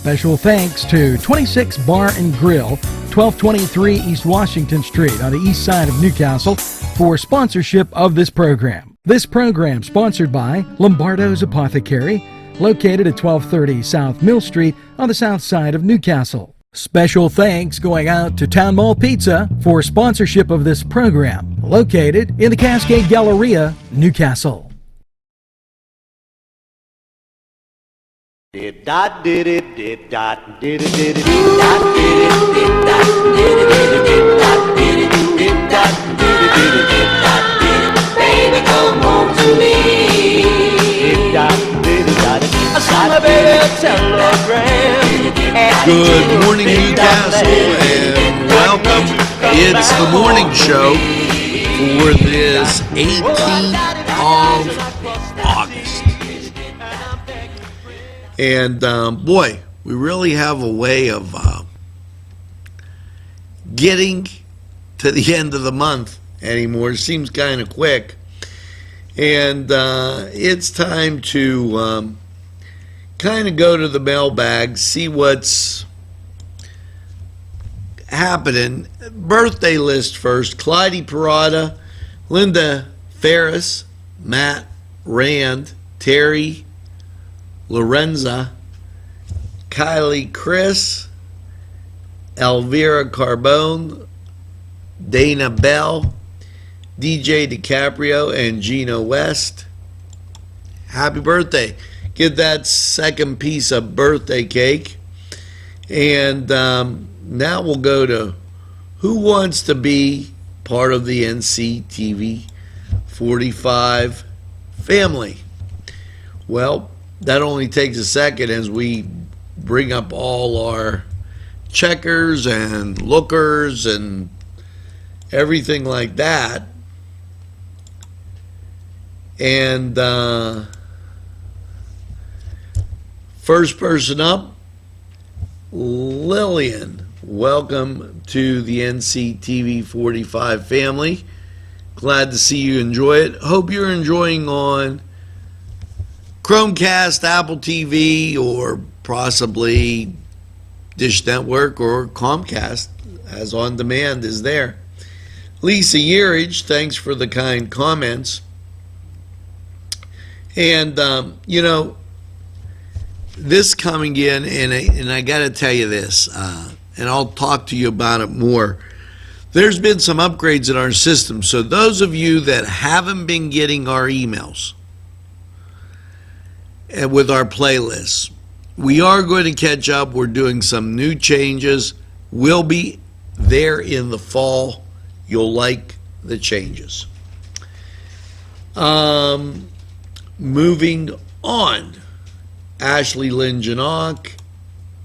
Special thanks to 26 Bar and Grill, 1223 East Washington Street on the east side of Newcastle for sponsorship of this program. This program sponsored by Lombardo's Apothecary, located at 1230 South Mill Street on the south side of Newcastle. Special thanks going out to Town Mall Pizza for sponsorship of this program, located in the Cascade Galleria, Newcastle. Did dot did it did dot did it did it dot did it did dot did it did it dot did it did dot did it did it dot did it baby come home to me did dot did it dot I saw my baby telegram. Good morning, Newcastle, and welcome. It's the morning show for this 18th of August. And boy, we really have a way of getting to the end of the month anymore. It seems kind of quick. And it's time to kind of go to the mailbag, see what's happening. Birthday list first. Clyde Parada, Linda Ferris, Matt Rand, Terry Lorenza, Kylie Chris, Elvira Carbone, Dana Bell, DJ DiCaprio, and Gino West. Happy birthday. Get that second piece of birthday cake. And now we'll go to who wants to be part of the NCTV45 family. Well, that only takes a second as we bring up all our checkers and lookers and everything like that. And first person up, Lillian. Welcome to the NCTV45 family. Glad to see you enjoy it. Hope you're enjoying on Chromecast, Apple TV, or possibly Dish Network or Comcast, as on demand is there. Lisa Yearage, thanks for the kind comments. And, you know, this coming in, and I got to tell you this, and I'll talk to you about it more. There's been some upgrades in our system. So those of you that haven't been getting our emails, and with our playlists, we are going to catch up. We're doing some new changes. We'll be there in the fall. You'll like the changes. Moving on, Ashley Lynn Janock,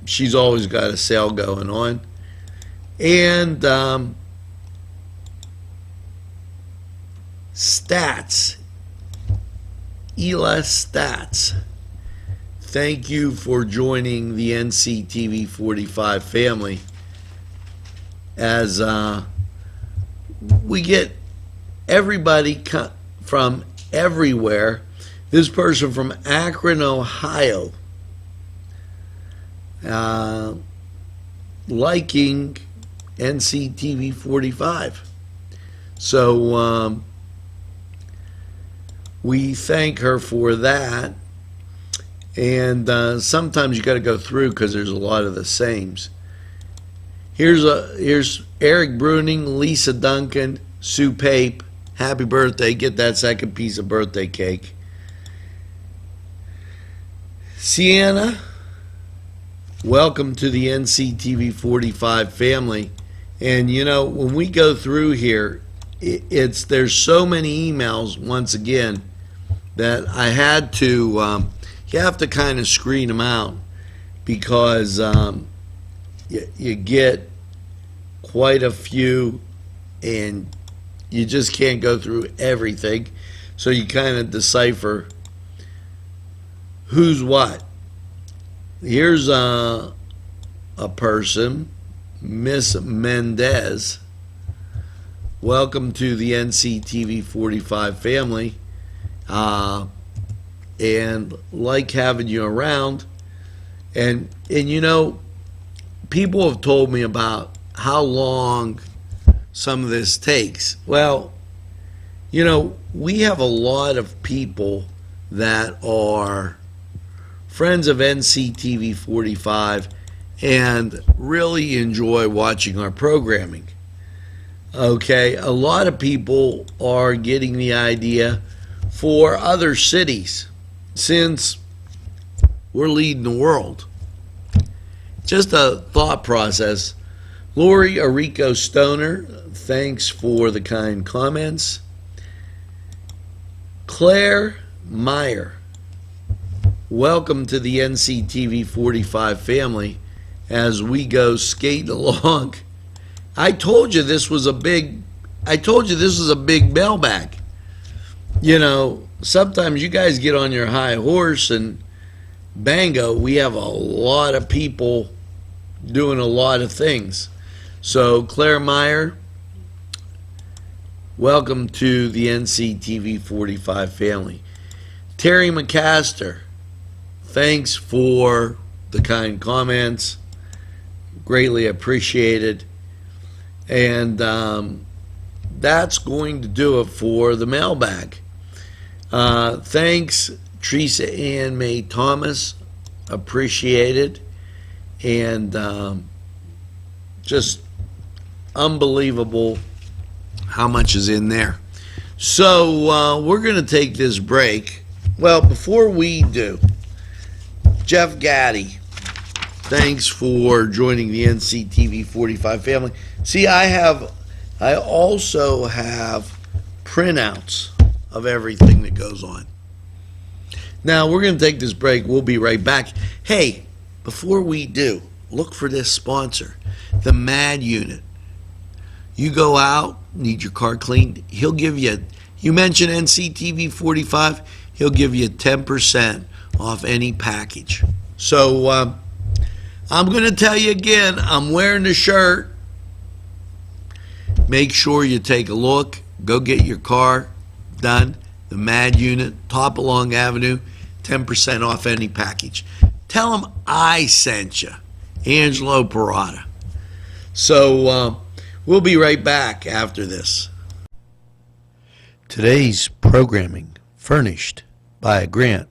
she's always got a sale going on. And Stats, Ela Stats, thank you for joining the NCTV45 family as we get everybody from everywhere. This person from Akron, Ohio, liking NCTV45. So we thank her for that. And sometimes you got to go through because there's a lot of the sames. Here's Eric Bruning, Lisa Duncan, Sue Pape. Happy birthday. Get that second piece of birthday cake. Sienna, welcome to the NCTV45 family. And you know, when we go through here, there's so many emails once again that I had to you have to kind of screen them out because you get quite a few and you just can't go through everything. So you kind of decipher who's what. Here's a person, Miss Mendez. Welcome to the NCTV45 family. And like having you around. And you know, people have told me about how long some of this takes. Well, you know, we have a lot of people that are friends of NCTV45 and really enjoy watching our programming. Okay, a lot of people are getting the idea for other cities since we're leading the world. Just a thought process. Lori Arico Stoner, thanks for the kind comments. Claire Meyer, welcome to the NCTV45 family as we go skating along. I told you this was a big mailbag. You know, sometimes you guys get on your high horse and bango, we have a lot of people doing a lot of things. So Claire Meyer, welcome to the NCTV45 family. Terry McCaster, thanks for the kind comments. Greatly appreciated. And that's going to do it for the mailbag. Thanks, Teresa Ann May Thomas. Appreciated. And just unbelievable how much is in there. So we're going to take this break. Well, before we do, Jeff Gaddy, thanks for joining the NCTV45 family. See, I also have printouts of everything that goes on. Now, we're going to take this break. We'll be right back. Hey, before we do, look for this sponsor, the MAD unit. You go out, need your car cleaned, he'll give you, you mention NCTV45, he'll give you 10% off any package. So, I'm going to tell you again, I'm wearing the shirt. Make sure you take a look. Go get your car done. The MAD unit, Topalong Avenue, 10% off any package. Tell them I sent you, Angelo Parada. So we'll be right back after this. Today's programming furnished by a grant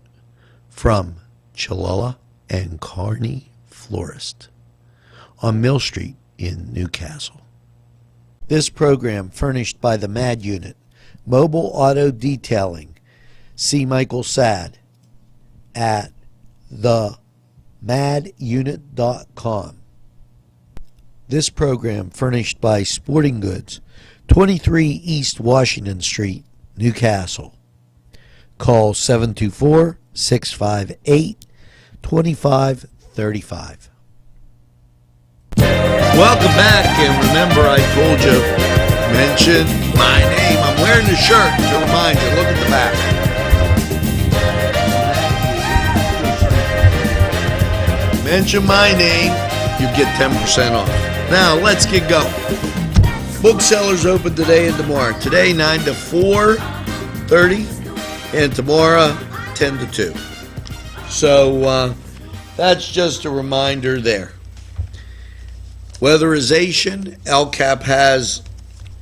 from Chilella and Carney Florist on Mill Street in Newcastle. This program furnished by the MAD Unit, Mobile Auto Detailing. See Michael Sad at themadunit.com. This program furnished by Sporting Goods, 23 East Washington Street, Newcastle. Call 724-658-2535. Welcome back, and remember I told you, mention my name. I'm wearing the shirt to remind you. Look at the back. Mention my name, you get 10% off. Now, let's get going. Booksellers open today and tomorrow. Today, 9 to 4:30, and tomorrow, 10 to 2. So, that's just a reminder there. Weatherization, LCAP has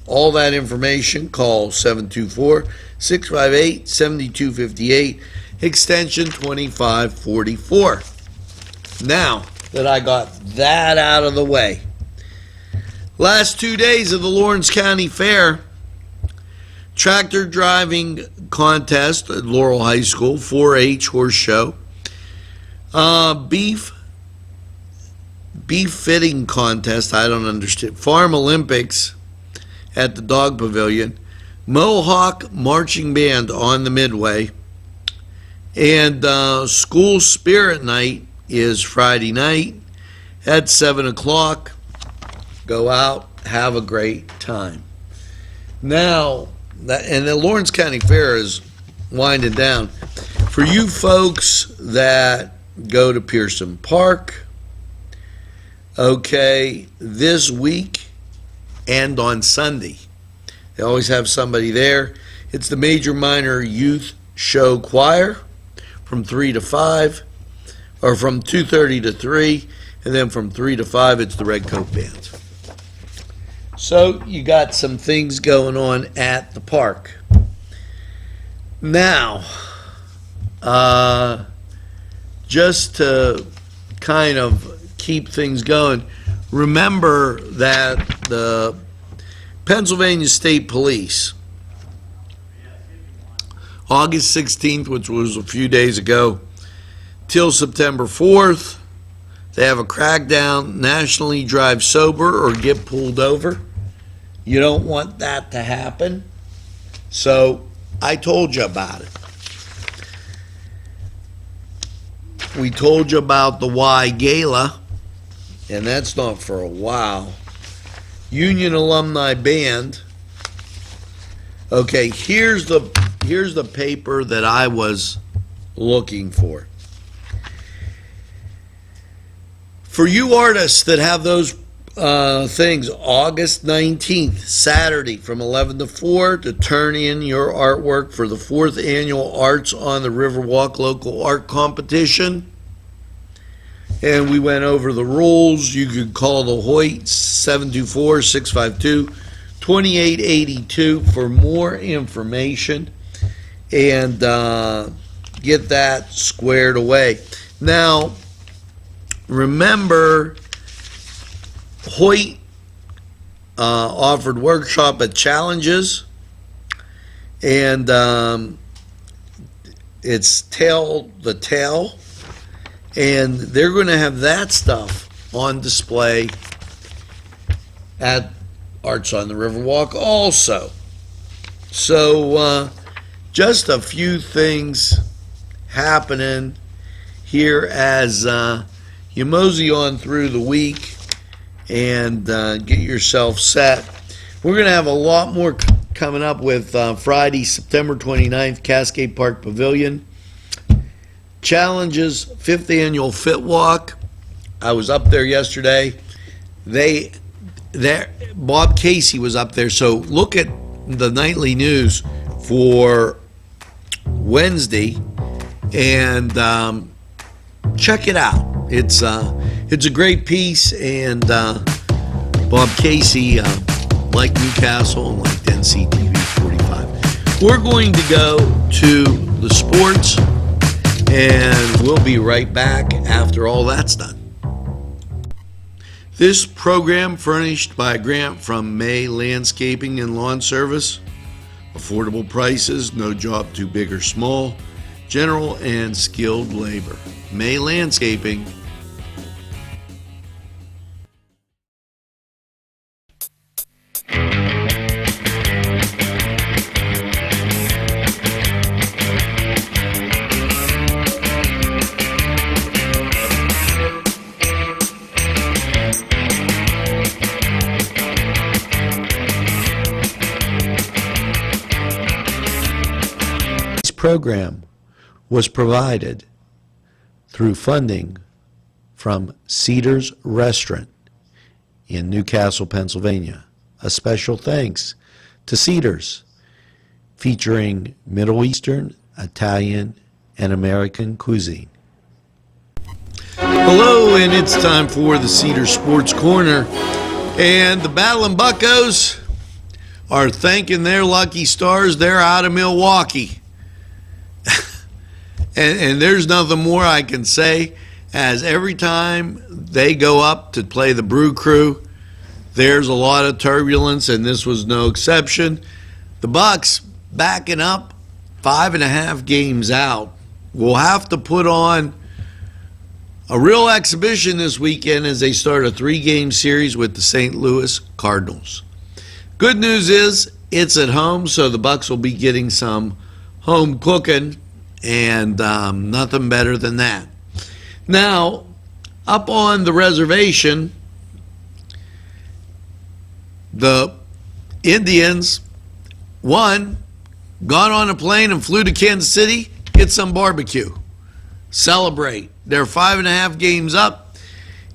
all that information. Call 724-658-7258, extension 2544. Now that I got that out of the way, last 2 days of the Lawrence County Fair, tractor driving contest at Laurel High School, 4-H horse show, beef fitting contest, I don't understand, Farm Olympics at the Dog Pavilion, Mohawk Marching Band on the Midway, and School Spirit Night is Friday night at 7 o'clock. Go out, have a great time. Now, and the Lawrence County Fair is winding down. For you folks that go to Pearson Park, okay, this week and on Sunday, they always have somebody there. It's the Major Minor Youth Show Choir from 3 to 5. or from 2:30 to 3, and then from 3 to 5, it's the Red Coat Band. So you got some things going on at the park. Now, just to kind of keep things going, remember that the Pennsylvania State Police, August 16th, which was a few days ago, till September 4th, they have a crackdown, nationally drive sober or get pulled over. You don't want that to happen. So I told you about it. We told you about the Y Gala, and that's not for a while. Union Alumni Band. Okay, here's the paper that I was looking for. For you artists that have those things, August 19th, Saturday, from 11 to 4, to turn in your artwork for the 4th Annual Arts on the Riverwalk Local Art Competition. And we went over the rules. You could call the Hoyt 724-652-2882 for more information and get that squared away. Now, remember, Hoyt offered workshop at Challenges, and it's the tail, and they're going to have that stuff on display at Arts on the Riverwalk also. So just a few things happening here as you mosey on through the week and get yourself set. We're going to have a lot more coming up with Friday, September 29th, Cascade Park Pavilion. Challenges, 5th Annual Fit Walk. I was up there yesterday. Bob Casey was up there, so look at the nightly news for Wednesday and check it out. It's a great piece, and Bob Casey, like Newcastle and like NCTV45. We're going to go to the sports, and we'll be right back after all that's done. This program furnished by a grant from May Landscaping and Lawn Service. Affordable prices, no job too big or small, general and skilled labor. May Landscaping. Program was provided through funding from Cedars Restaurant in Newcastle, Pennsylvania. A special thanks to Cedars, featuring Middle Eastern, Italian, and American cuisine. Hello, and it's time for the Cedars Sports Corner. And the Battling Buccos are thanking their lucky stars. They're out of Milwaukee. And there's nothing more I can say, as every time they go up to play the Brew Crew, there's a lot of turbulence, and this was no exception. The Bucks backing up 5.5 games out will have to put on a real exhibition this weekend as they start a 3-game series with the St. Louis Cardinals. Good news is it's at home, so the Bucks will be getting some home cooking, and nothing better than that. Now, up on the reservation, the Indians, got on a plane and flew to Kansas City, get some barbecue, celebrate. They're 5.5 games up,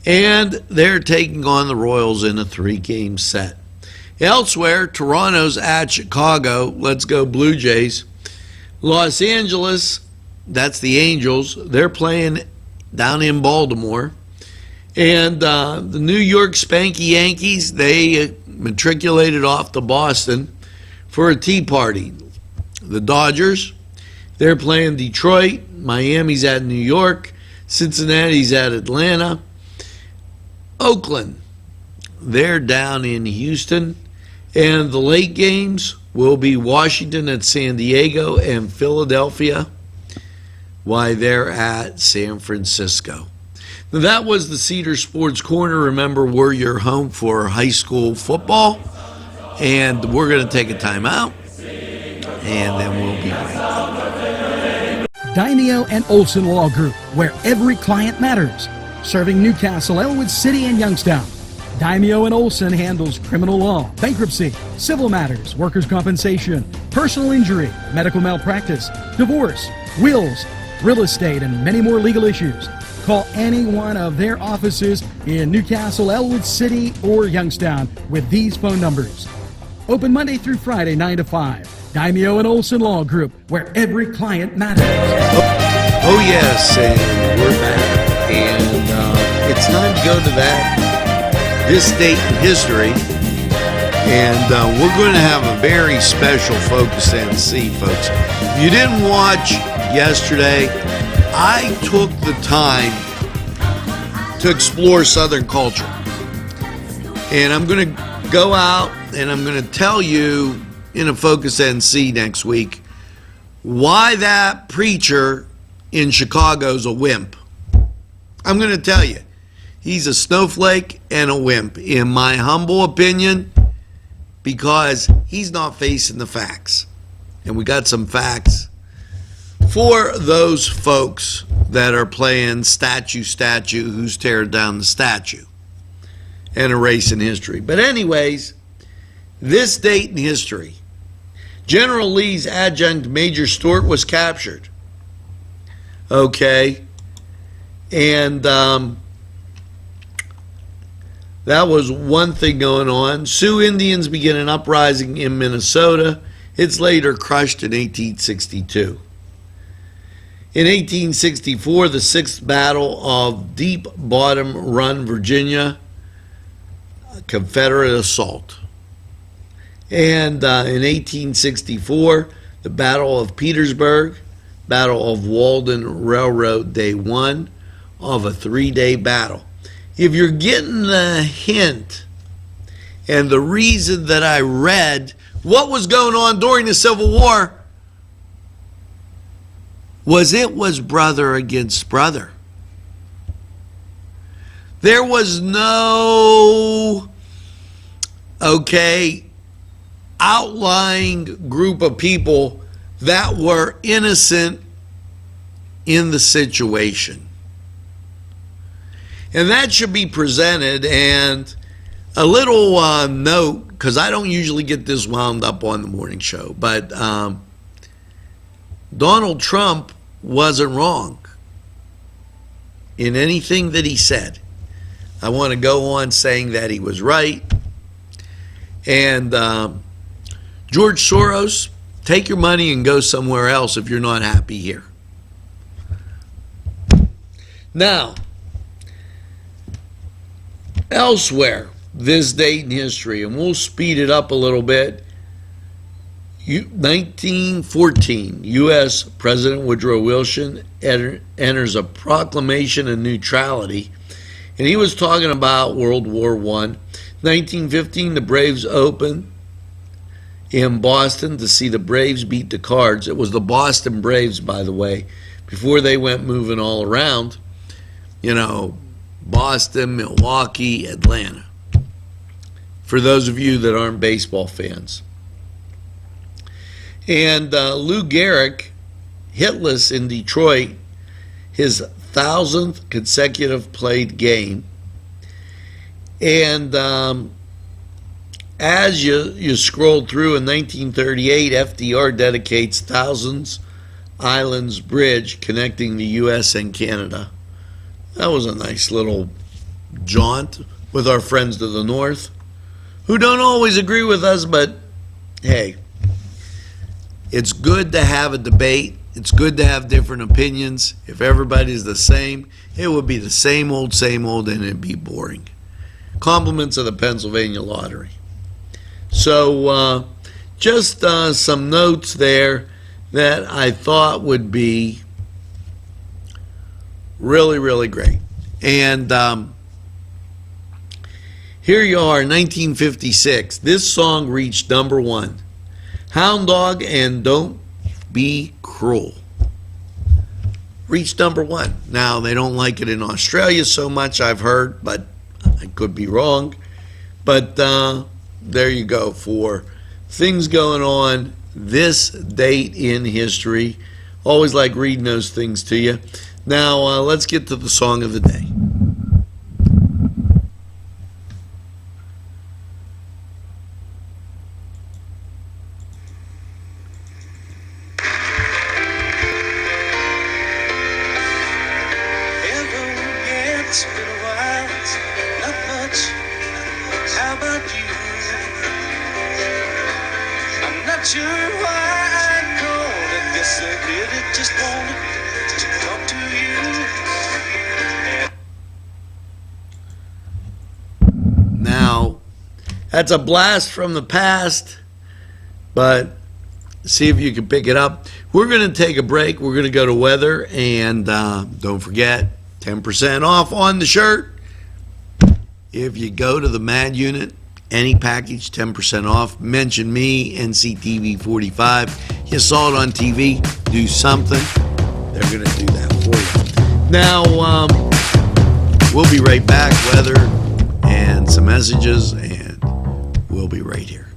and they're taking on the Royals in a 3-game set. Elsewhere, Toronto's at Chicago. Let's go Blue Jays. Los Angeles, that's the Angels. They're playing down in Baltimore. And the New York Spanky Yankees, they matriculated off to Boston for a tea party. The Dodgers, they're playing Detroit. Miami's at New York. Cincinnati's at Atlanta. Oakland, they're down in Houston. And the late games will be Washington at San Diego and Philadelphia, while they're at San Francisco. Now, that was the Cedar Sports Corner. Remember, we're your home for high school football. And we're going to take a timeout, and then we'll be right back. Daimio and Olson Law Group, where every client matters. Serving Newcastle, Elwood City, and Youngstown. Daimio and Olson handles criminal law, bankruptcy, civil matters, workers' compensation, personal injury, medical malpractice, divorce, wills, real estate, and many more legal issues. Call any one of their offices in Newcastle, Elwood City, or Youngstown with these phone numbers. Open Monday through Friday, 9 to 5. Daimio and Olson Law Group, where every client matters. Oh yes, and we're back. And it's time to go to this date in history. And we're going to have a very special Focus NC, folks. If you didn't watch yesterday, I took the time to explore Southern culture. And I'm going to go out and I'm going to tell you in a Focus NC next week why that preacher in Chicago's a wimp. I'm going to tell you. He's a snowflake and a wimp, in my humble opinion, because he's not facing the facts. And we got some facts for those folks that are playing statue, who's tearing down the statue and erasing history. But anyways, this date in history, General Lee's adjutant Major Stuart was captured. Okay. And that was one thing going on. Sioux Indians begin an uprising in Minnesota. It's later crushed in 1862. In 1864, the Sixth Battle of Deep Bottom Run, Virginia, Confederate assault. And in 1864, the Battle of Petersburg, Battle of Walden Railroad, day one of a 3-day battle. If you're getting the hint and the reason that I read what was going on during the Civil War was brother against brother. There was no, outlying group of people that were innocent in the situation. And that should be presented. And a little note, because I don't usually get this wound up on the morning show, but Donald Trump wasn't wrong in anything that he said. I want to go on saying that he was right. And George Soros, take your money and go somewhere else if you're not happy here. Now, elsewhere, this date in history, and we'll speed it up a little bit. 1914, U.S. President Woodrow Wilson enters a proclamation of neutrality, and he was talking about World War I. 1915, the Braves opened in Boston to see the Braves beat the Cards. It was the Boston Braves, by the way, before they went moving all around. Boston, Milwaukee, Atlanta. For those of you that aren't baseball fans. And Lou Gehrig, hitless in Detroit, his 1,000th consecutive played game. And as you scroll through, in 1938, FDR dedicates Thousands Islands Bridge connecting the U.S. and Canada. That was a nice little jaunt with our friends to the north, who don't always agree with us, but hey, it's good to have a debate, It's good to have different opinions. If everybody's the same, it would be the same old, and it'd be boring. Compliments of the Pennsylvania Lottery. So just some notes there that I thought would be really, really great. And here you are, 1956. This song reached number one. Hound Dog and Don't Be Cruel reached number one. Now, they don't like it in Australia so much, I've heard, but I could be wrong. But there you go for things going on this date in history. Always like reading those things to you. Now, let's get to the song of the day. It's been a while, not much. How about you? I'm not sure why I called. I guess I did it. Just wanted to talk to you. Now, that's a blast from the past, but see if you can pick it up. We're going to take a break. We're going to go to weather, and don't forget, 10% off on the shirt. If you go to the MAD unit, any package, 10% off. Mention me, NCTV45. You saw it on TV, do something. They're going to do that for you. Now, we'll be right back. Weather and some messages, and we'll be right here.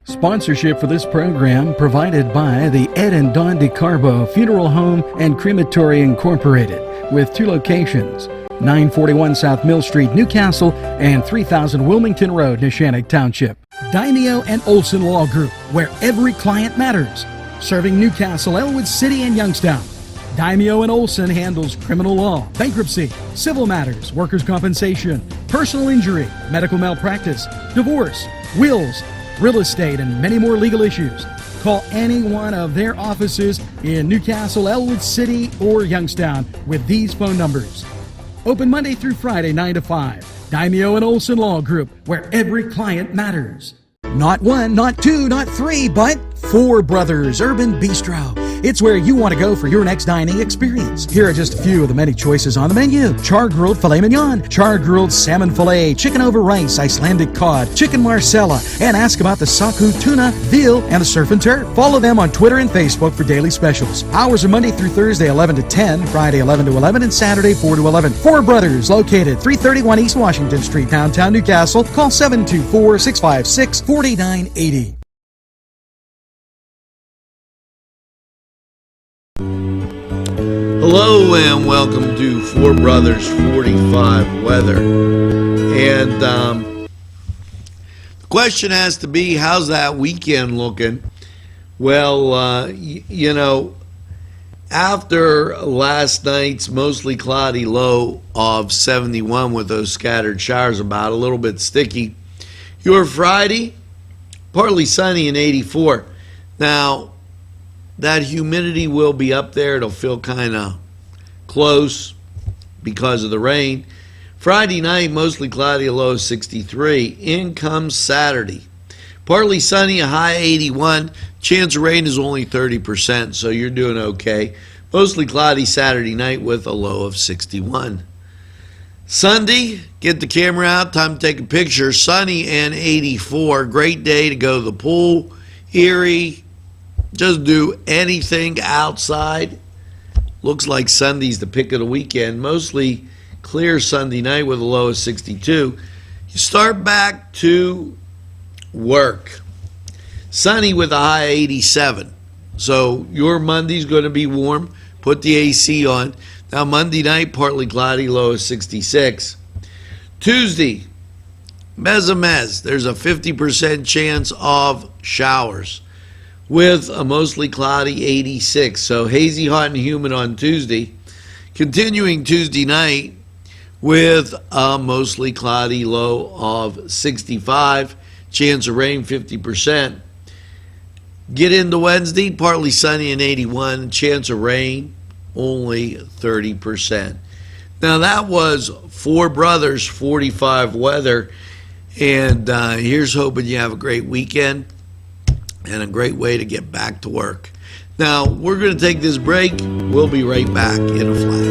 Sponsorship for this program provided by the Ed and Don DeCarbo Funeral Home and Crematory Incorporated, with 2 locations, 941 South Mill Street, Newcastle, and 3000 Wilmington Road, Neshannock Township. Daimio and Olson Law Group, where every client matters. Serving Newcastle, Elwood City, and Youngstown. Daimio and Olson handles criminal law, bankruptcy, civil matters, workers' compensation, personal injury, medical malpractice, divorce, wills, real estate, and many more legal issues. Call any one of their offices in Newcastle, Elwood City, or Youngstown with these phone numbers. Open Monday through Friday, 9 to 5. Daimio and Olson Law Group, where every client matters. Not 1, not 2, not 3, but 4 Brothers Urban Bistro. It's where you want to go for your next dining experience. Here are just a few of the many choices on the menu. Char-grilled filet mignon, char-grilled salmon filet, chicken over rice, Icelandic cod, chicken marsala, and ask about the saku tuna, veal, and the surf and turf. Follow them on Twitter and Facebook for daily specials. Hours are Monday through Thursday, 11 to 10, Friday, 11 to 11, and Saturday, 4 to 11. 4 Brothers, located 331 East Washington Street, downtown Newcastle. Call 724-656-4980. Hello and welcome to 4 Brothers 45 weather. And the question has to be, how's that weekend looking? Well, you know, after last night's mostly cloudy low of 71 with those scattered showers about, a little bit sticky, your Friday, partly sunny and 84. Now, that humidity will be up there. It'll feel kind of close because of the rain. Friday night, mostly cloudy, a low of 63. In comes Saturday. Partly sunny, a high 81. Chance of rain is only 30%, so you're doing okay. Mostly cloudy Saturday night with a low of 61. Sunday, get the camera out, time to take a picture. Sunny and 84. Great day to go to the pool. Erie. Just do anything outside. Looks like Sunday's the pick of the weekend. Mostly clear Sunday night with a low of 62. You start back to work. Sunny with a high 87. So your Monday's going to be warm. Put the AC on. Now Monday night, partly cloudy, low of 66. Tuesday, mez. There's a 50% chance of showers with a mostly cloudy 86. So hazy, hot, and humid on Tuesday. Continuing Tuesday night with a mostly cloudy low of 65. Chance of rain 50%. Get into Wednesday, partly sunny and 81. Chance of rain, only 30%. Now that was Four Brothers 45 weather. And here's hoping you have a great weekend and a great way to get back to work. Now, we're going to take this break. We'll be right back in a flash.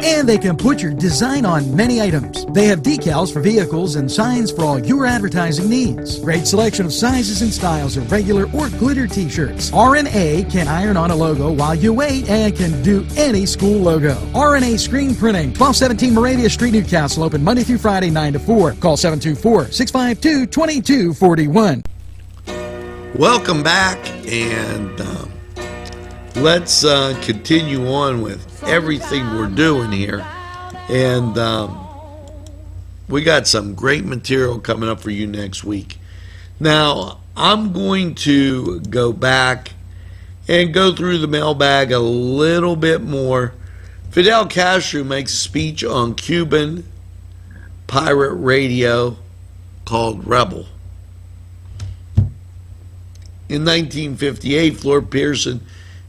And they can put your design on many items. They have decals for vehicles and signs for all your advertising needs. Great selection of sizes and styles of regular or glitter t-shirts. R&A can iron on a logo while you wait and can do any school logo. R&A Screen Printing, 1217 Moravia Street, Newcastle, open Monday through Friday, 9 to 4. Call 724-652-2241. Welcome back, and let's continue on with everything we're doing here. And we got some great material coming up for you next week. Now, I'm going to go back and go through the mailbag a little bit more. Fidel Castro makes a speech on Cuban pirate radio called Rebel. In 1958, Floyd Pearson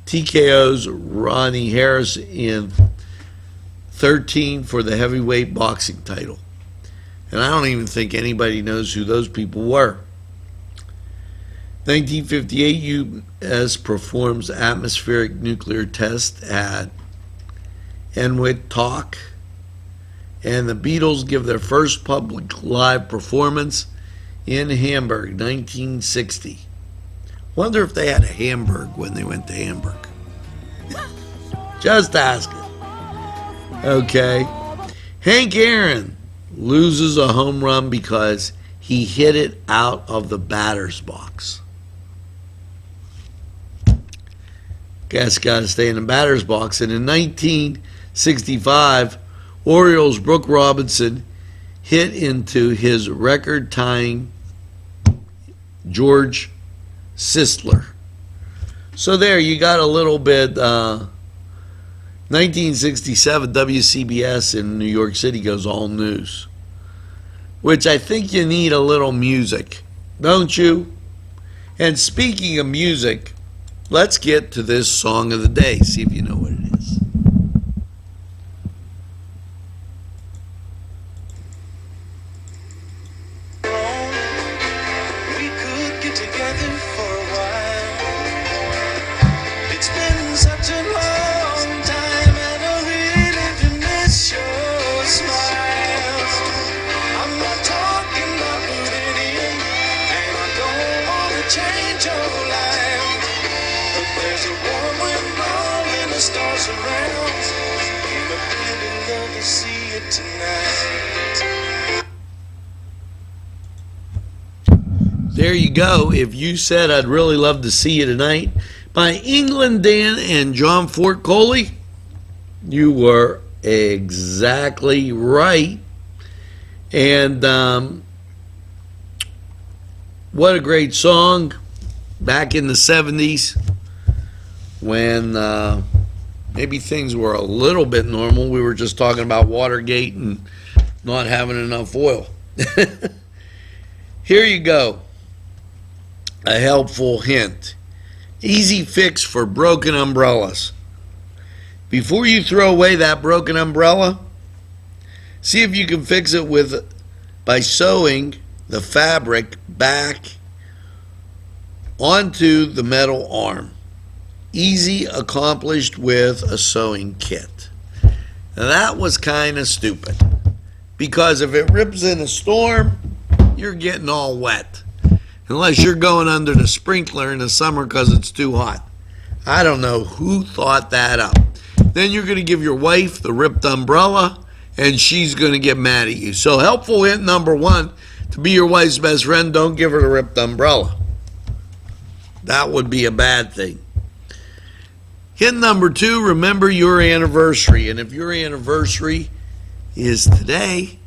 TKO's Ronnie Harris in 13 for the heavyweight boxing title. And I don't even think anybody knows who those people were. 1958, U.S. performs atmospheric nuclear test at Enwittock. And the Beatles give their first public live performance in Hamburg, 1960. Wonder if they had a Hamburg when they went to Hamburg. Just asking. Okay. Hank Aaron loses a home run because he hit it out of the batter's box. Guess got to stay in the batter's box. And in 1965, Orioles' Brooke Robinson hit into his record-tying George Sisler. So there, you got a little bit. 1967, WCBS in New York City goes all news, which I think you need a little music, don't you? And speaking of music, let's get to this song of the day. See if you know what it is. We could get together for a while. It's been such a long time, and I really do miss your smile. I'm not talking about moving in, and I don't want to change your life. But there's a warm wind blowing, the stars around, and I'd really love to see you tonight. There you go. If you said I'd really love to see you tonight by England Dan and John Fort Coley, you were exactly right. And what a great song back in the 70s when maybe things were a little bit normal. We were just talking about Watergate and not having enough oil. Here you go. A helpful hint. Easy fix for broken umbrellas. Before you throw away that broken umbrella, see if you can fix it by sewing the fabric back onto the metal arm. Easy accomplished with a sewing kit. Now that was kind of stupid, because if it rips in a storm, you're getting all wet. Unless you're going under the sprinkler in the summer because it's too hot. I don't know who thought that up. Then you're going to give your wife the ripped umbrella, and she's going to get mad at you. So helpful hint number one, to be your wife's best friend, don't give her the ripped umbrella. That would be a bad thing. Hint number two, remember your anniversary. And if your anniversary is today,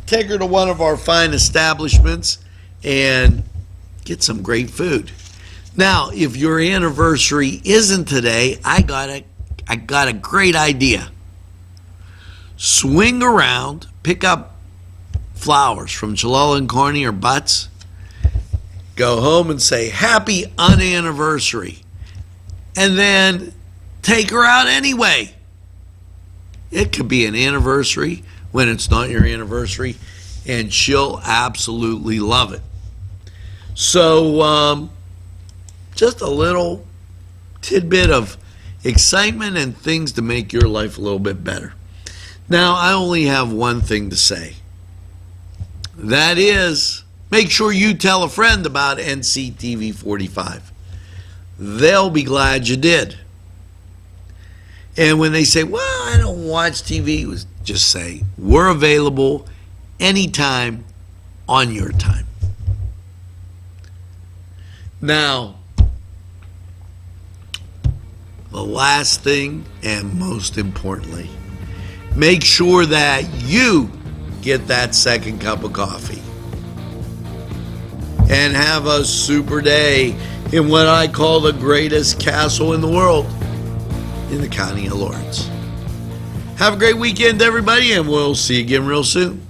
take her to one of our fine establishments and get some great food. Now, if your anniversary isn't today, I got a great idea. Swing around, pick up flowers from Chalala and Kearney or Butts, go home and say, happy unanniversary, and then take her out anyway. It could be an anniversary when it's not your anniversary, and she'll absolutely love it. So, just a little tidbit of excitement and things to make your life a little bit better. Now, I only have one thing to say. That is, make sure you tell a friend about NCTV45. They'll be glad you did. And when they say, well, I don't watch TV, just say, we're available anytime on your time. Now, the last thing and most importantly, make sure that you get that second cup of coffee and have a super day in what I call the greatest castle in the world, in the county of Lawrence. Have a great weekend, everybody, and we'll see you again real soon.